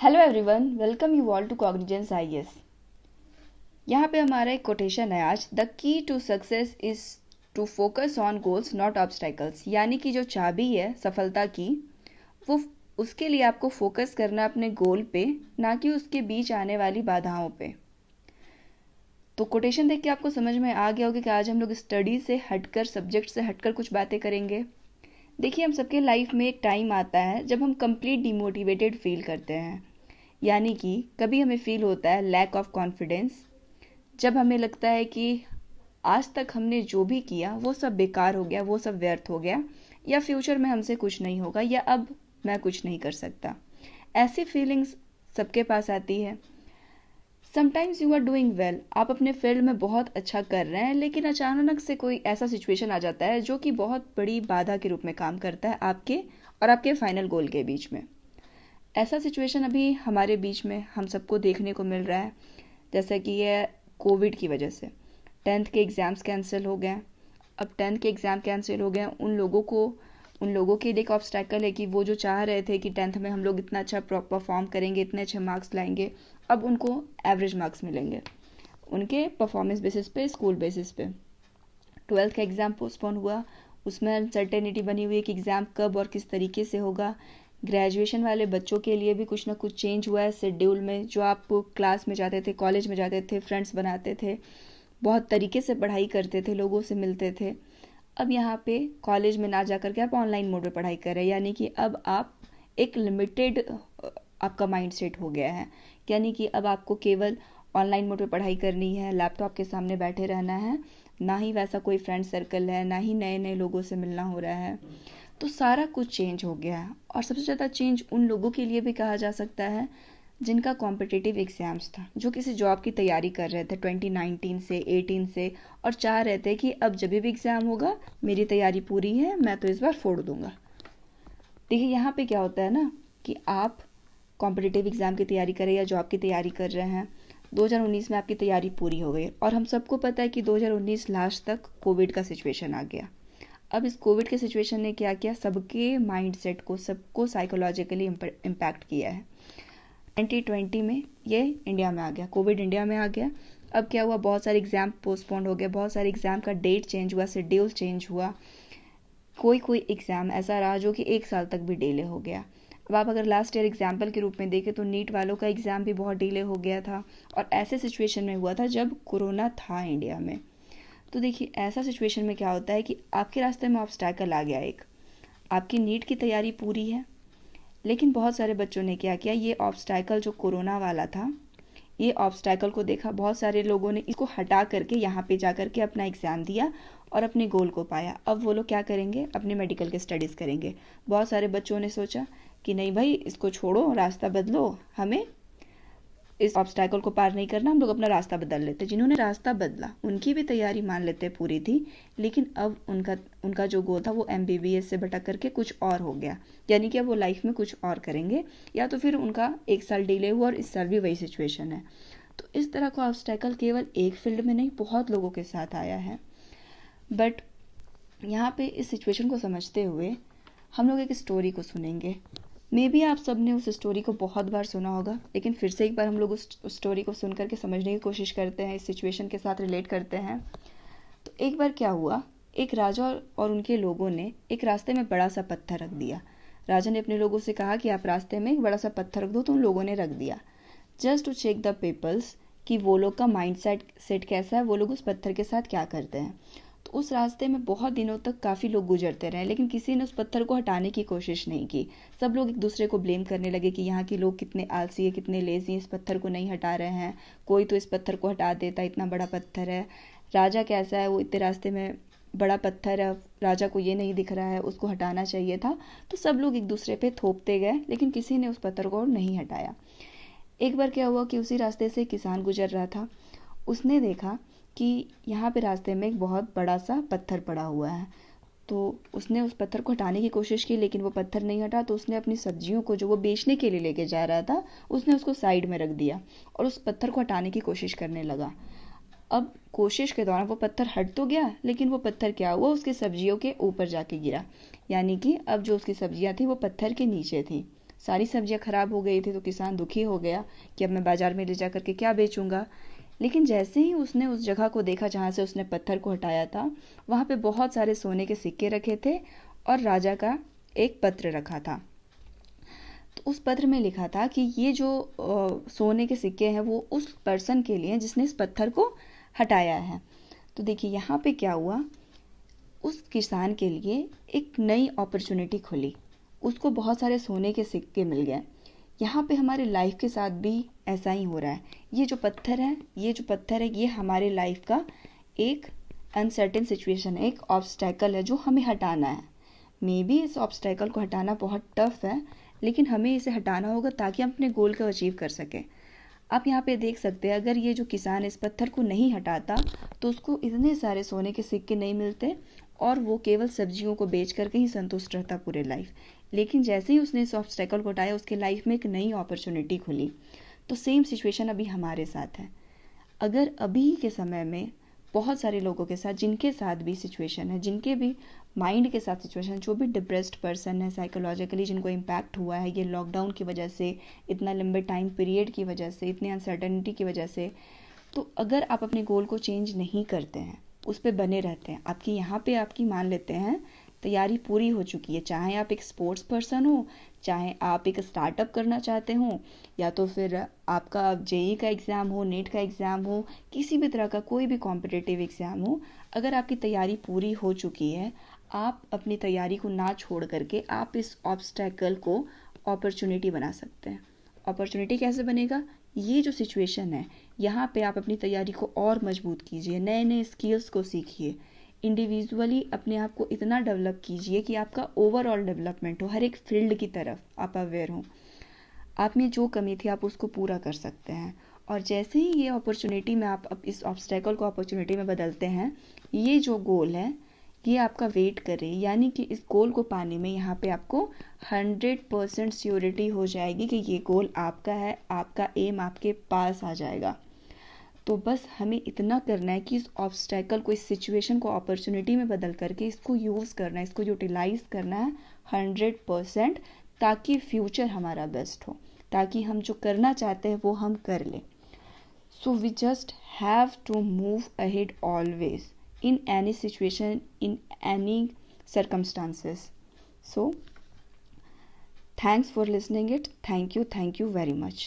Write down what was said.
Hello everyone, welcome you all to Cognizance IAS. यहाँ पे हमारा एक कोटेशन है आज। The key to success is to focus on goals not obstacles. यानी कि जो चाबी है सफलता की, वो उसके लिए आपको फोकस करना अपने गोल पे, ना कि उसके बीच आने वाली बाधाओं पे। तो कोटेशन देख के आपको समझ में आ गया होगा कि आज हम लोग स्टडी से हटकर, सब्जेक्ट से हटकर कुछ बातें करेंगे। देखिए, हम सबके लाइफ में एक टाइम आता है जब हम कंप्लीट डिमोटिवेटेड फील करते हैं। यानी कि कभी हमें फील होता है लैक ऑफ कॉन्फिडेंस, जब हमें लगता है कि आज तक हमने जो भी किया वो सब बेकार हो गया, वो सब व्यर्थ हो गया, या फ्यूचर में हमसे कुछ नहीं होगा, या अब मैं कुछ नहीं कर सकता। ऐसी फीलिंग्स सबके पास आती है। Sometimes you are doing well, आप अपने फील्ड में बहुत अच्छा कर रहे हैं, लेकिन अचानक से कोई ऐसा सिचुएशन आ जाता है जो कि बहुत बड़ी बाधा के रूप में काम करता है आपके और आपके फाइनल गोल के बीच में। ऐसा सिचुएशन अभी हमारे बीच में हम सबको देखने को मिल रहा है, जैसा कि ये कोविड की वजह से 10th के एग्ज़ाम्स कैंसिल हो गए। अब 10th के एग्ज़ाम कैंसिल हो गए, उन लोगों के लिए एक ऑब्स्टैकल है कि वो जो चाह रहे थे कि 10th में हम लोग इतना अच्छा परफॉर्म करेंगे, इतने अच्छे मार्क्स लाएंगे, अब उनको एवरेज मार्क्स मिलेंगे उनके परफॉर्मेंस बेसिस पे, स्कूल बेसिस पे। 12th का एग्ज़ाम पोस्टपोन हुआ, उसमें अनसर्टेनिटी बनी हुई है कि एग्ज़ाम कब और किस तरीके से होगा। ग्रेजुएशन वाले बच्चों के लिए भी कुछ ना कुछ चेंज हुआ है शेड्यूल में। जो आप क्लास में जाते थे, कॉलेज में जाते थे, फ्रेंड्स बनाते थे, बहुत तरीके से पढ़ाई करते थे, लोगों से मिलते थे, अब यहाँ पे कॉलेज में ना जा कर के आप ऑनलाइन मोड में पढ़ाई कर रहे हैं। यानी कि अब आप एक लिमिटेड आपका माइंड सेट हो गया है। यानी कि अब आपको केवल ऑनलाइन मोड पे पढ़ाई करनी है, लैपटॉप के सामने बैठे रहना है, ना ही वैसा कोई फ्रेंड सर्कल है, ना ही नए नए लोगों से मिलना हो रहा है। तो सारा कुछ चेंज हो गया है। और सबसे ज़्यादा चेंज उन लोगों के लिए भी कहा जा सकता है जिनका कॉम्पिटिटिव एग्ज़ाम्स था, जो किसी जॉब की तैयारी कर रहे थे 2019 से 18 से, और चाह रहे थे कि अब जब भी एग्ज़ाम होगा मेरी तैयारी पूरी है, मैं तो इस बार फोड़ दूंगा। देखिए, यहाँ पे क्या होता है ना कि आप कॉम्पिटिटिव एग्ज़ाम की तैयारी कर रहे हैं या जॉब की तैयारी कर रहे हैं, 2019 में आपकी तैयारी पूरी हो गई, और हम सबको पता है कि 2019 लास्ट तक कोविड का सिचुएशन आ गया। अब इस कोविड के सिचुएशन ने क्या किया, सबके माइंड सेट को, सबको साइकोलॉजिकली इम्पैक्ट किया है। 2020 में ये इंडिया में आ गया, कोविड इंडिया में आ गया। अब क्या हुआ, बहुत सारे एग्ज़ाम पोस्टपोन्ड हो गए, बहुत सारे एग्ज़ाम का डेट चेंज हुआ, शेड्यूल चेंज हुआ। कोई एग्ज़ाम ऐसा रहा जो कि 1 साल तक भी डिले हो गया। अब आप अगर लास्ट ईयर एग्जाम्पल के रूप में देखें तो नीट वालों का एग्ज़ाम भी बहुत डिले हो गया था, और ऐसे सिचुएशन में हुआ था जब कोरोना था इंडिया में। तो देखिए, ऐसा सिचुएशन में क्या होता है कि आपके रास्ते में ऑब्स्टैकल आ गया एक, आपकी नीट की तैयारी पूरी है, लेकिन बहुत सारे बच्चों ने क्या किया, ये ऑब्स्टैकल जो कोरोना वाला था, ये ऑब्स्टैकल को देखा, बहुत सारे लोगों ने इसको हटा करके यहाँ पे जा करके अपना एग्ज़ाम दिया और अपने गोल को पाया। अब वो लोग क्या करेंगे, अपने मेडिकल के स्टडीज़ करेंगे। बहुत सारे बच्चों ने सोचा कि नहीं भाई, इसको छोड़ो, रास्ता बदलो, हमें इस ऑब्स्टैकल को पार नहीं करना, हम लोग अपना रास्ता बदल लेते। जिन्होंने रास्ता बदला उनकी भी तैयारी मान लेते पूरी थी, लेकिन अब उनका जो गोल था वो MBBS से भटक करके कुछ और हो गया। यानी कि अब वो लाइफ में कुछ और करेंगे, या तो फिर उनका 1 साल डिले हुआ और इस साल भी वही सिचुएशन है। तो इस तरह का ऑब्स्टैकल केवल एक फील्ड में नहीं, बहुत लोगों के साथ आया है। बट यहाँ पे इस सिचुएशन को समझते हुए हम लोग एक स्टोरी को सुनेंगे। मे बी आप सब ने उस स्टोरी को बहुत बार सुना होगा, लेकिन फिर से एक बार हम लोग उस स्टोरी को सुन करके समझने की कोशिश करते हैं, इस सिचुएशन के साथ रिलेट करते हैं। तो एक बार क्या हुआ, एक राजा और उनके लोगों ने एक रास्ते में बड़ा सा पत्थर रख दिया। राजा ने अपने लोगों से कहा कि आप रास्ते में एक बड़ा सा पत्थर रख दो, तो उन लोगों ने रख दिया, just to check the peoples कि वो लोग का माइंड सेट कैसा है, वो लोग उस पत्थर के साथ क्या करते हैं। तो उस रास्ते में बहुत दिनों तक काफ़ी लोग गुजरते रहे, लेकिन किसी ने उस पत्थर को हटाने की कोशिश नहीं की। सब लोग एक दूसरे को ब्लेम करने लगे कि यहाँ के लोग कितने आलसी है, कितने लेजी, इस पत्थर को नहीं हटा रहे हैं, कोई तो इस पत्थर को हटा देता, इतना बड़ा पत्थर है। राजा कैसा है, वो इतने रास्ते में बड़ा पत्थर है, राजा को ये नहीं दिख रहा है, उसको हटाना चाहिए था। तो सब लोग एक दूसरे पे थोपते गए, लेकिन किसी ने उस पत्थर को नहीं हटाया। एक बार क्या हुआ कि उसी रास्ते से किसान गुजर रहा था, उसने देखा कि यहाँ पे रास्ते में एक बहुत बड़ा सा पत्थर पड़ा हुआ है। तो उसने उस पत्थर को हटाने की कोशिश की, लेकिन वो पत्थर नहीं हटा। तो उसने अपनी सब्जियों को जो वो बेचने के लिए लेके जा रहा था, उसने उसको साइड में रख दिया और उस पत्थर को हटाने की कोशिश करने लगा। अब कोशिश के दौरान वो पत्थर हट तो गया, लेकिन वो पत्थर क्या हुआ, उसकी सब्जियों के ऊपर जाके गिरा। यानी कि अब जो उसकी सब्जियां थी वो पत्थर के नीचे थी, सारी सब्जियां खराब हो गई थी, तो किसान दुखी हो गया कि अब मैं बाजार में ले जा करके क्या बेचूंगा। लेकिन जैसे ही उसने उस जगह को देखा जहाँ से उसने पत्थर को हटाया था, वहाँ पे बहुत सारे सोने के सिक्के रखे थे और राजा का एक पत्र रखा था। तो उस पत्र में लिखा था कि ये जो सोने के सिक्के हैं वो उस पर्सन के लिए जिसने इस पत्थर को हटाया है। तो देखिए यहाँ पे क्या हुआ, उस किसान के लिए एक नई अपॉर्चुनिटी खुली, उसको बहुत सारे सोने के सिक्के मिल गए। यहाँ पे हमारे लाइफ के साथ भी ऐसा ही हो रहा है। ये जो पत्थर है ये हमारे लाइफ का एक अनसर्टेन सिचुएशन है, एक ऑब्स्टैकल है जो हमें हटाना है। मे बी इस ऑब्स्टैकल को हटाना बहुत टफ है, लेकिन हमें इसे हटाना होगा ताकि हम अपने गोल को अचीव कर सकें। आप यहाँ पे देख सकते हैं, अगर ये जो किसान इस पत्थर को नहीं हटाता तो उसको इतने सारे सोने के सिक्के नहीं मिलते और वो केवल सब्जियों को बेच करके ही संतुष्ट रहता पूरे लाइफ। लेकिन जैसे ही उसने इस ऑब्स्टेकल को हटाया, उसके लाइफ में एक नई अपॉर्चुनिटी खुली। तो सेम सिचुएशन अभी हमारे साथ है। अगर अभी के समय में बहुत सारे लोगों के साथ, जिनके साथ भी सिचुएशन है, जिनके भी माइंड के साथ सिचुएशन, जो भी डिप्रेस्ड पर्सन है साइकोलॉजिकली, जिनको इम्पैक्ट हुआ है ये लॉकडाउन की वजह से, इतना लंबे टाइम पीरियड की वजह से, इतनी अनसर्टेनिटी की वजह से, तो अगर आप अपने गोल को चेंज नहीं करते हैं, उस पर बने रहते हैं, आपकी यहाँ पे आपकी मान लेते हैं तैयारी पूरी हो चुकी है, चाहे आप एक स्पोर्ट्स पर्सन हो, चाहे आप एक स्टार्टअप करना चाहते हो, या तो फिर आपका जेई का एग्ज़ाम हो, नेट का एग्ज़ाम हो, किसी भी तरह का कोई भी कॉम्पिटिटिव एग्ज़ाम हो, अगर आपकी तैयारी पूरी हो चुकी है, आप अपनी तैयारी को ना छोड़ करके आप इस ऑब्स्टैकल को अपॉर्चुनिटी बना सकते हैं। अपॉर्चुनिटी कैसे बनेगा? ये जो सिचुएशन है, यहाँ पे आप अपनी तैयारी को और मजबूत कीजिए, नए नए स्किल्स को सीखिए, इंडिविजुअली अपने आप को इतना डेवलप कीजिए कि आपका ओवरऑल डेवलपमेंट हो, हर एक फील्ड की तरफ आप अवेयर हो। आप में जो कमी थी आप उसको पूरा कर सकते हैं। और जैसे ही ये अपॉर्चुनिटी में आप इस ऑब्स्टेकल को अपॉर्चुनिटी में बदलते हैं, ये जो गोल है ये आपका वेट करे, यानी कि इस गोल को पाने में यहाँ पे आपको 100% श्योरिटी हो जाएगी कि ये गोल आपका है, आपका एम आपके पास आ जाएगा। तो बस हमें इतना करना है कि इस ऑब्स्टैकल को, इस सिचुएशन को अपॉर्चुनिटी में बदल करके इसको यूज़ करना है, इसको यूटिलाइज करना है 100%, ताकि फ्यूचर हमारा बेस्ट हो, ताकि हम जो करना चाहते हैं वो हम कर लें। So we just have to move ahead always in any situation, in any circumstances. So thanks for listening it. Thank you very much.